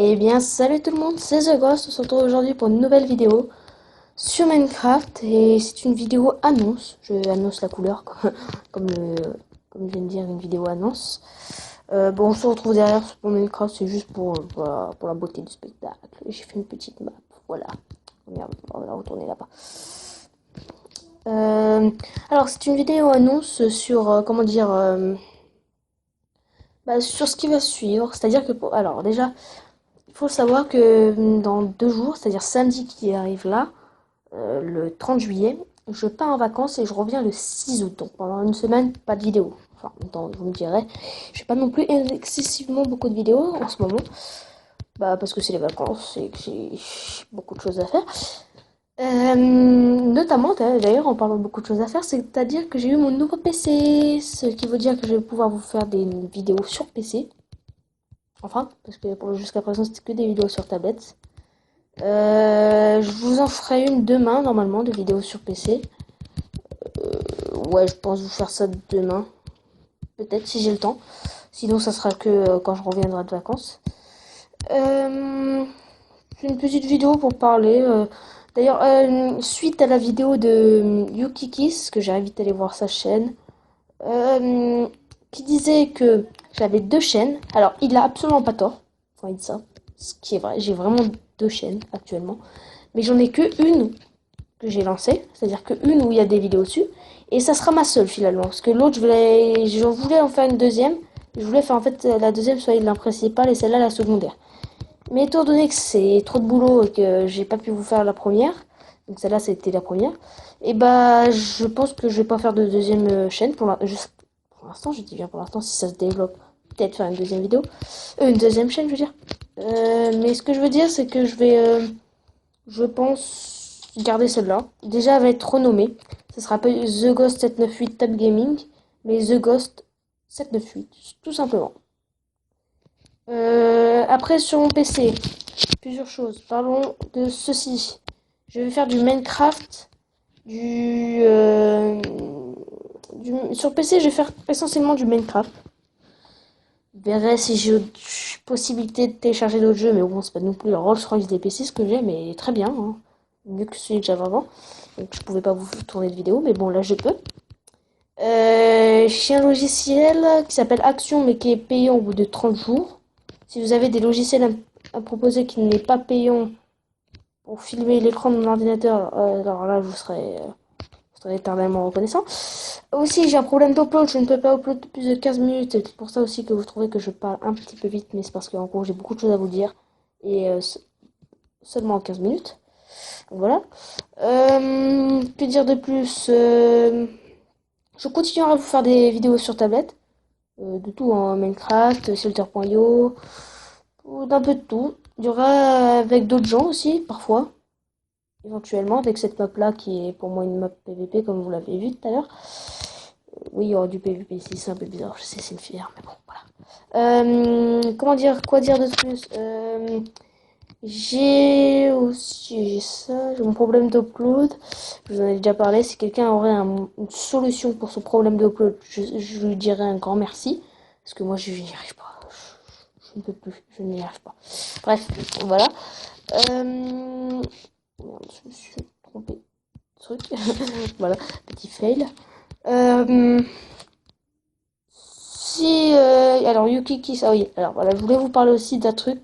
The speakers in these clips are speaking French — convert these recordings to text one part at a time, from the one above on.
Eh bien, salut tout le monde, c'est The Ghost. On se retrouve aujourd'hui pour une nouvelle vidéo sur Minecraft. Et c'est une vidéo annonce. Je annonce la couleur, quoi. comme, comme je viens de dire, une vidéo annonce. Bon, on se retrouve derrière pour Minecraft, c'est juste voilà, pour la beauté du spectacle. J'ai fait une petite map, voilà. Merde, on va la retourner là-bas. Alors, c'est une vidéo annonce sur, comment dire, sur ce qui va suivre. C'est-à-dire que, alors déjà, il faut savoir que dans 2 jours, c'est-à-dire samedi qui arrive là, le 30 juillet, je pars en vacances et je reviens le 6 août. Donc pendant une semaine, pas de vidéo. Enfin, en même temps, vous me direz, je fais pas non plus excessivement beaucoup de vidéos en ce moment. Parce que c'est les vacances et que j'ai beaucoup de choses à faire. Notamment, d'ailleurs, en parlant de beaucoup de choses à faire, c'est-à-dire que j'ai eu mon nouveau PC, ce qui veut dire que je vais pouvoir vous faire des vidéos sur PC. Enfin, parce que jusqu'à présent, c'était que des vidéos sur tablette. Je vous en ferai une demain, normalement, de vidéos sur PC. Ouais, je pense vous faire ça demain. Peut-être, si j'ai le temps. Sinon, ça sera que quand je reviendrai de vacances. C'est une petite vidéo pour parler. D'ailleurs, suite à la vidéo de Yukikis, que j'ai invité à aller voir sa chaîne, qui disait que j'avais 2 chaînes. Alors, il a absolument pas tort quand il dit ça. Ce qui est vrai, j'ai vraiment 2 chaînes actuellement. Mais j'en ai que une que j'ai lancée, c'est-à-dire que une où il y a des vidéos dessus. Et ça sera ma seule finalement. Parce que l'autre, je voulais en faire une deuxième. Je voulais faire en fait la deuxième soit la principale et celle-là la secondaire. Mais étant donné que c'est trop de boulot et que j'ai pas pu vous faire la première, donc celle-là c'était la première, et je pense que je vais pas faire de deuxième chaîne pour l'instant, je dis bien pour l'instant, si ça se développe, peut-être faire une deuxième vidéo, une deuxième chaîne, je veux dire. Mais ce que je veux dire, c'est que je pense garder celle-là. Déjà, elle va être renommée. Ça sera pas The Ghost 798 Tab Gaming, mais The Ghost 798, tout simplement. Après, sur mon PC, plusieurs choses. Parlons de ceci. Je vais faire du Minecraft, sur PC, je vais faire essentiellement du Minecraft. Je verrai si j'ai possibilité de télécharger d'autres jeux, mais bon, c'est pas non plus le Rolls-Royce des PC ce que j'ai, mais très bien, hein. Mieux que celui que j'avais avant. Donc je pouvais pas vous tourner de vidéo, mais bon, là je peux. J'ai un logiciel qui s'appelle Action, mais qui est payant au bout de 30 jours. Si vous avez des logiciels à proposer qui n'est pas payant pour filmer l'écran de mon ordinateur, alors là, je serai éternellement reconnaissant. Aussi, j'ai un problème d'upload, je ne peux pas upload plus de 15 minutes. C'est pour ça aussi que vous trouvez que je parle un petit peu vite, mais c'est parce qu'en gros, j'ai beaucoup de choses à vous dire. Et seulement en 15 minutes. Donc voilà. Que dire de plus je continuerai à vous faire des vidéos sur tablette. De tout, hein, Minecraft, Shelter.io, d'un peu de tout. Il y aura avec d'autres gens aussi, parfois. Éventuellement, avec cette map là qui est pour moi une map PVP, comme vous l'avez vu tout à l'heure. Oui, il y aura du PVP ici, c'est un peu bizarre, je sais, c'est une fière, mais bon, voilà. Comment dire, quoi dire de plus j'ai aussi j'ai mon problème d'upload. Je vous en ai déjà parlé. Si quelqu'un aurait une solution pour ce problème d'upload, je lui dirais un grand merci. Parce que moi, je n'y arrive pas. Je ne peux plus. Je n'y arrive pas. Bref, voilà. Merde, je me suis trompé de truc. Voilà, petit fail. Alors Yukiki, ça oui. Alors voilà, je voulais vous parler aussi d'un truc.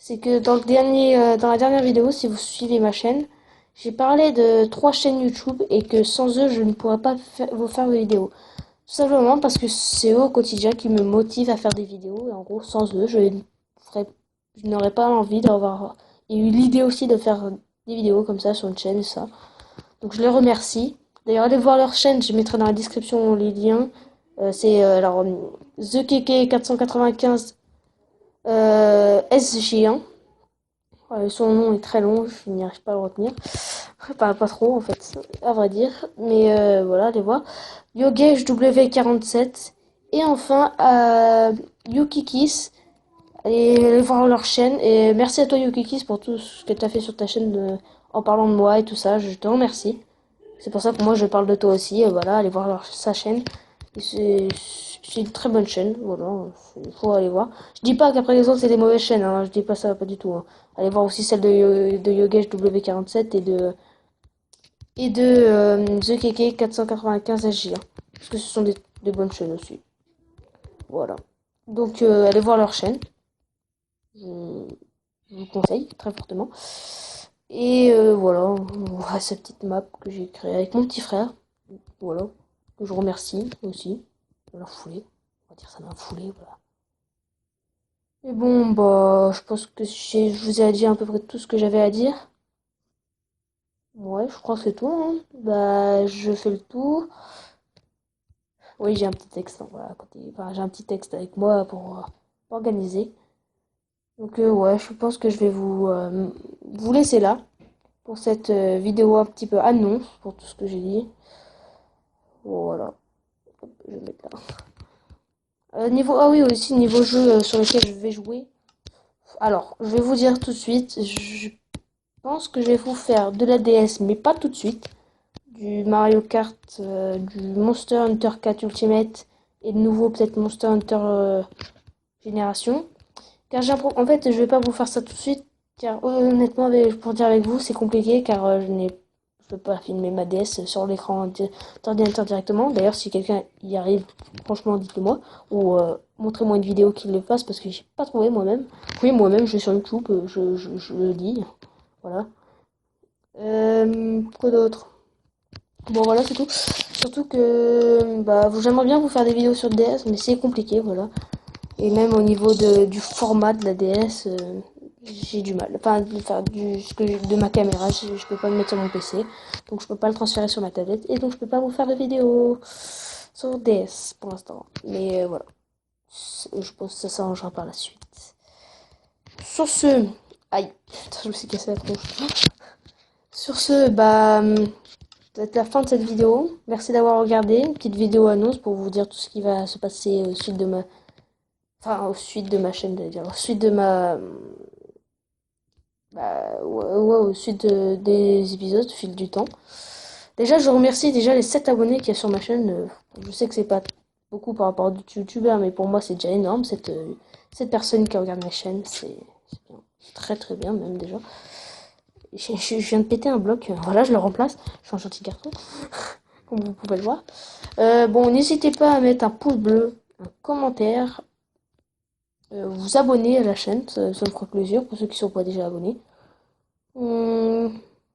C'est que dans la dernière vidéo, si vous suivez ma chaîne, j'ai parlé de 3 chaînes YouTube et que sans eux, je ne pourrais pas vous faire de vidéos. Tout simplement parce que c'est eux au quotidien qui me motivent à faire des vidéos. Et en gros, sans eux, je n'aurais pas envie d'avoir. Il y a eu l'idée aussi de faire des vidéos comme ça sur une chaîne et ça. Donc je les remercie. D'ailleurs, allez voir leur chaîne, je mettrai dans la description les liens. C'est alors TheKK495 SG1. Son nom est très long, je n'y arrive pas à le retenir. Pas trop en fait, à vrai dire. Mais voilà, allez voir. Yogesh W47. Et enfin, Yukikis. Allez voir leur chaîne. Et merci à toi Yukikis pour tout ce que tu as fait sur ta chaîne en parlant de moi et tout ça. Je te remercie. C'est pour ça que moi je parle de toi aussi. Voilà, allez voir sa chaîne. c'est une très bonne chaîne, voilà, il faut aller voir. Je dis pas qu'après les autres c'est des mauvaises chaînes, hein, je dis pas ça, pas du tout. Hein. Allez voir aussi celle de Yogesh W47 et de The Keke 495 SJ, hein, parce que ce sont des bonnes chaînes aussi. Voilà. Donc allez voir leur chaîne, je, je vous conseille très fortement. Et voilà, on voit cette petite map que j'ai créée avec mon petit frère, voilà, que je remercie aussi, de la foulée, on va dire ça dans la foulée, voilà. Et bon, bah, je pense que je vous ai dit à peu près tout ce que j'avais à dire. Ouais, je crois que c'est tout, hein. Bah, je fais le tour. Oui, j'ai un petit texte, hein, voilà, à côté. Enfin, j'ai un petit texte avec moi pour organiser. Donc, ouais, je pense que je vais vous laisser là pour cette vidéo un petit peu annonce pour tout ce que j'ai dit. Voilà, je vais mettre là. Ah oui, aussi niveau jeu sur lequel je vais jouer. Alors, je vais vous dire tout de suite, je pense que je vais vous faire de la DS, mais pas tout de suite. Du Mario Kart, du Monster Hunter 4 Ultimate et de nouveau peut-être Monster Hunter Génération. Car en fait, je vais pas vous faire ça tout de suite, car honnêtement, pour dire avec vous, c'est compliqué, car je peux pas filmer ma DS sur l'écran d'ordinateur directement. D'ailleurs, si quelqu'un y arrive, franchement, dites-le moi, ou montrez-moi une vidéo qui le fasse, parce que j'ai pas trouvé moi-même. Oui, moi-même, je vais sur YouTube, je le dis, voilà. Quoi d'autre? Bon, voilà, c'est tout. Surtout que bah, j'aimerais bien vous faire des vidéos sur DS, mais c'est compliqué, voilà. Et même au niveau du format de la DS, j'ai du mal. Enfin, de faire de ma caméra, je peux pas le mettre sur mon PC, donc je peux pas le transférer sur ma tablette, et donc je peux pas vous faire de vidéos sur DS pour l'instant. Mais voilà, je pense que ça s'arrangera par la suite. Sur ce, aïe, putain, je me suis cassé la tronche. Sur ce, bah, ça va être la fin de cette vidéo. Merci d'avoir regardé. Une petite vidéo annonce pour vous dire tout ce qui va se passer suite de ma. Enfin, au suite de ma chaîne, j'allais dire. Au suite de ma. Bah, ouais, au suite des épisodes, au fil du temps. Déjà, je remercie déjà les 7 abonnés qu'il y a sur ma chaîne. Je sais que c'est pas beaucoup par rapport à d'autres youtubeurs, mais pour moi, c'est déjà énorme. Cette personne qui regarde ma chaîne, c'est bien. Très très bien, même déjà. Je viens de péter un bloc. Voilà, je le remplace. Je suis un gentil garçon, comme vous pouvez le voir. Bon, n'hésitez pas à mettre un pouce bleu, un commentaire, vous abonner à la chaîne, ça me fera plaisir pour ceux qui ne sont pas déjà abonnés.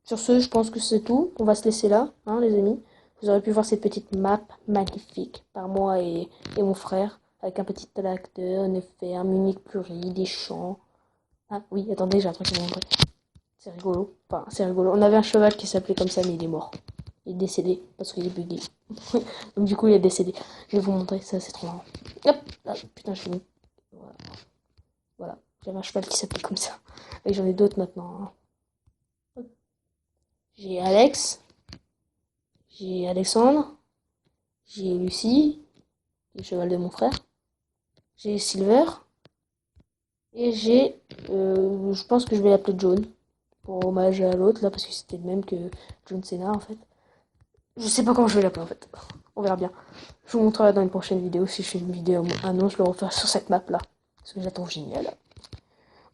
Sur ce, je pense que c'est tout. On va se laisser là, hein, les amis. Vous aurez pu voir cette petite map magnifique par moi et mon frère, avec un petit tracteur, un effet, un Munich Plurie, des champs. Ah oui, attendez, j'ai un truc à vous montrer. C'est rigolo. Enfin, c'est rigolo. On avait un cheval qui s'appelait comme ça, mais il est mort. Il est décédé parce qu'il est bugué. Donc du coup, il est décédé. Je vais vous montrer ça, c'est trop marrant. Hop là, putain, je suis mis. Voilà. Voilà. J'avais un cheval qui s'appelait comme ça. Et j'en ai d'autres maintenant. Hein. J'ai Alex. J'ai Alexandre. J'ai Lucie. Le cheval de mon frère. J'ai Silver. Et j'ai... je pense que je vais l'appeler John. Pour hommage à l'autre, là, parce que c'était le même que John Cena, en fait. Je sais pas comment je vais l'appeler, en fait. On verra bien. Je vous montrerai dans une prochaine vidéo. Si je fais une vidéo annonce, je le referai sur cette map-là. Parce que je la trouve géniale.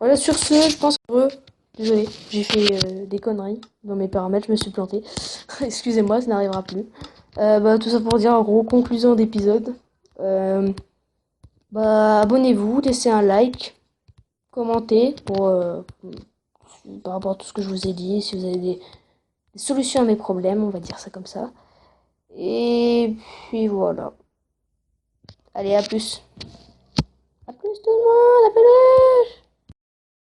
Voilà, sur ce, je pense que... Désolé, j'ai fait des conneries dans mes paramètres, je me suis planté. Excusez-moi, ça n'arrivera plus. Bah, tout ça pour dire en gros, conclusion d'épisode. Bah, abonnez-vous, laissez un like, commentez par rapport à tout ce que je vous ai dit, si vous avez des solutions à mes problèmes, on va dire ça comme ça. Et puis voilà. Allez, à plus. À plus tout le monde, à plus.